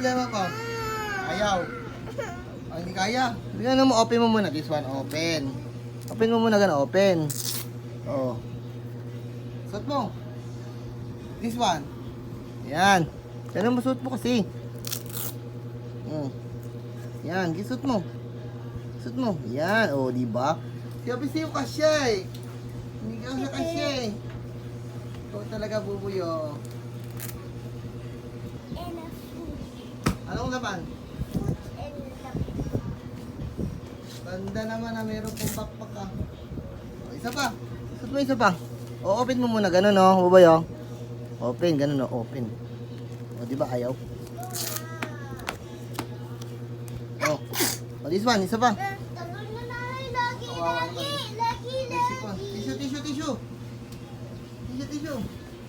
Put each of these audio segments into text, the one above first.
problema ko? Ayaw. Ay, hindi kaya. Tingnan mo, open mo muna. This one, open. Open mo muna, gano'n, open. Oh. Suot mo. This one. Yan. Yan mo, suot mo kasi. Yan, gisut mo. Suot mo. Yan, oh, diba? Sabi sa'yo kasya eh. Hindi ka sa kasya eh. Ikaw talaga bubuyo. Anong laman? Banda naman na meron pong backpack ka. O, isa pa. Suot mo isa pa. O, open mo muna. Ganun o. Buboy o. Open. Ganun o. Open. O, diba ayaw? O. O, this one. Isa pa. Tissue.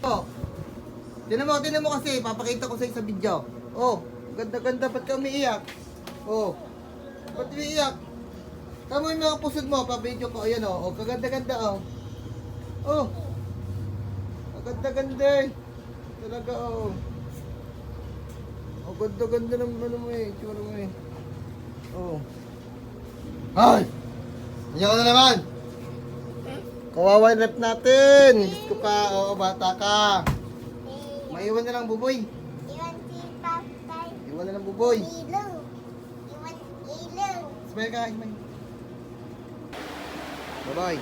O. Tinan mo kasi. Papakita ko sa video. O. Ganda-ganda. Ba't ka umiiyak? O. Ba't umiiyak? Tama yung mga pusod mo, pa-video ko, ayan o, kaganda-ganda o. Oh, kaganda-ganda eh. Talaga o. Ganda-ganda ng ano mo eh, tsura mo eh. Oh. Ay! Nandiyan ka na naman! Kawawa yung rep natin! Diyos ko ka, oo, bata ka. Maiwan na lang, buboy. Iwan na lang, buboy. Smile ka, smile. Bye-bye.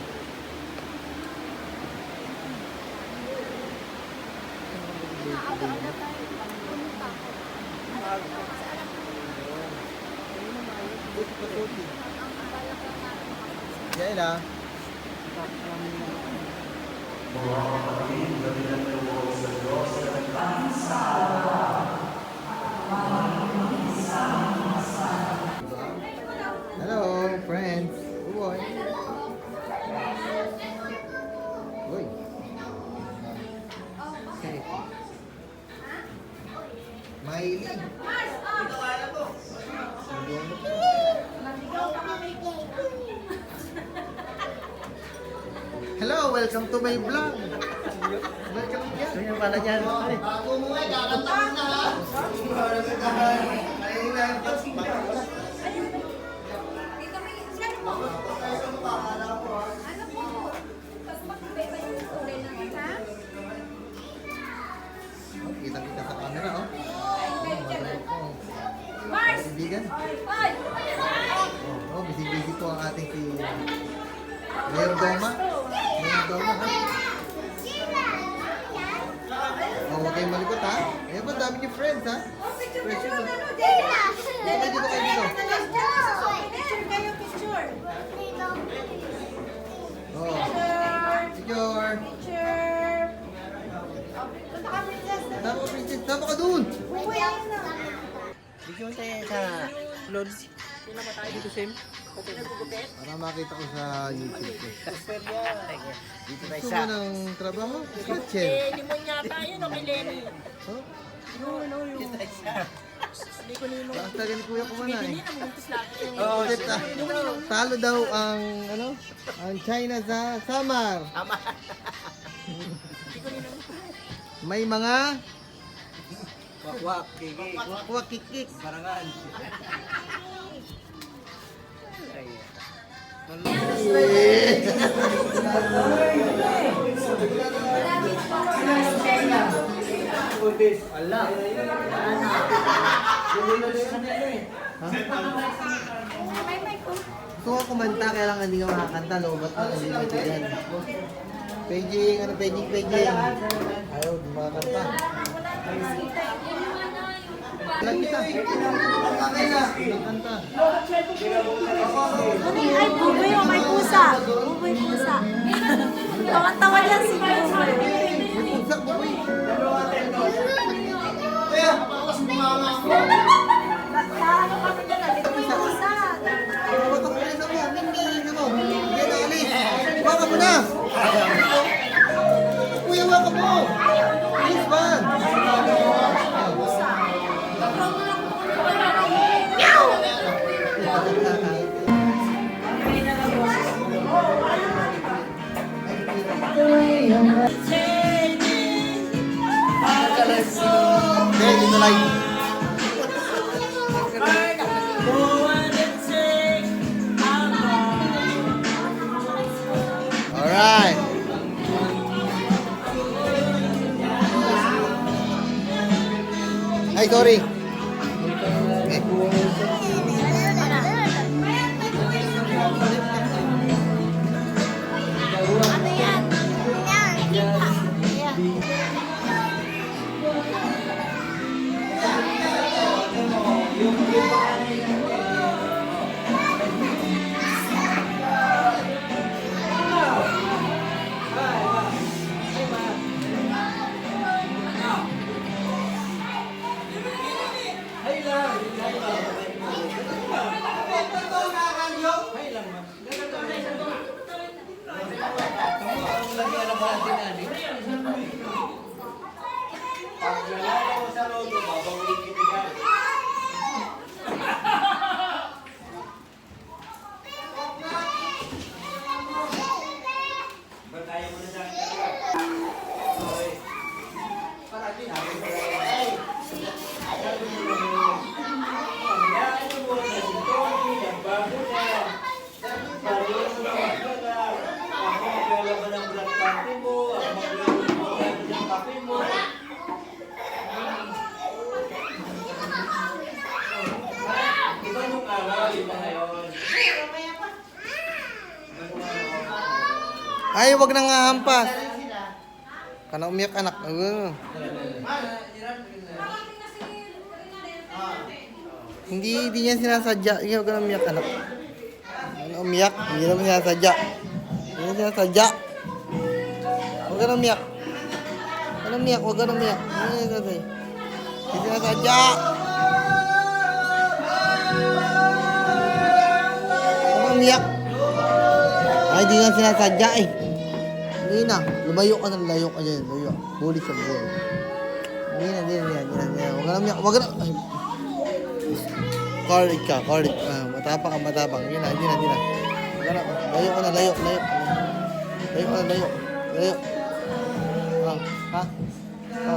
Yan na. Hello, friends. Boy. Uy. Okay. Mahilig. Hello, welcome to my vlog. Welcome yan. Ito yung pala dyan. Bago mo nga, kakantahan na ha. Kita-kita sa camera, oh. Kaibigan. Oh, busy-busy po ang ating si Mayor Doma. Mayor Doma, ha? Oh, huwag kayong malikot, ha? Ayan ba, dami niyo friends, ha? Precious, ha? Dito kayo dito. Oh. Picture. Tama ka, princess. Tama ka dun. Picture tayo sa Lods. Sino ba tayo dito, Sim? Para makita ko sa YouTube ko. Dito tayo sa... Gusto mo ng trabaho? Kitchen. Limonya tayo, no, kay Lenny. Oh? Dito tayo sa... Basta ganun kuya ko man eh. Oo, Talo daw ang ano? Ang China sa Samar. May mga Wakwak, kiki. wakwak kikik. Barangan. Allah. Gusto ko kumanta, kaya lang hindi ka makakanta. Lobat na unlimited yan. Paging, ano, paging. Ayaw, di makakanta. Alam kita. Kanta. Ay, buboy o may pusa. Buboy pusa. Tawa-tawa yan si buboy. May pugsak mo, boy. Ano kami na nalit pusa. Huwag ka pala sa mo. Mingmingin mo. Hindi na alis. Huwag ka muna. Kuya, huwag ka mo. Please, man. Dito live. sorry. Okay. Ano yan? Yan. Yan. Ay, wag nang hahampas. Kana umiyak anak. Hindi niya sinasadya. Hindi wag nang umiyak anak. Ano umiyak? Hindi naman sinasadya. Hindi naman sinasadya. Wag nang umiyak. Wag nang umiyak, wag nang umiyak. Hindi sinasadya. Hindi sinasadya. Wag nang umiyak. Ay, di nga sinasadya eh. Hindi na. Lumayo ka na, layo ka dyan. Layo. Bulis ka, bulis. Hindi na, hindi na, hindi na. Huwag ka na umiyak. Huwag ka na. Ay. Courage ka, courage. Matapang ka, matapang. Hindi na, hindi na, hindi na. Huwag ka na. Layo ka na, layo, layo. Layo ka na, layo. Layo. Ha? Ha?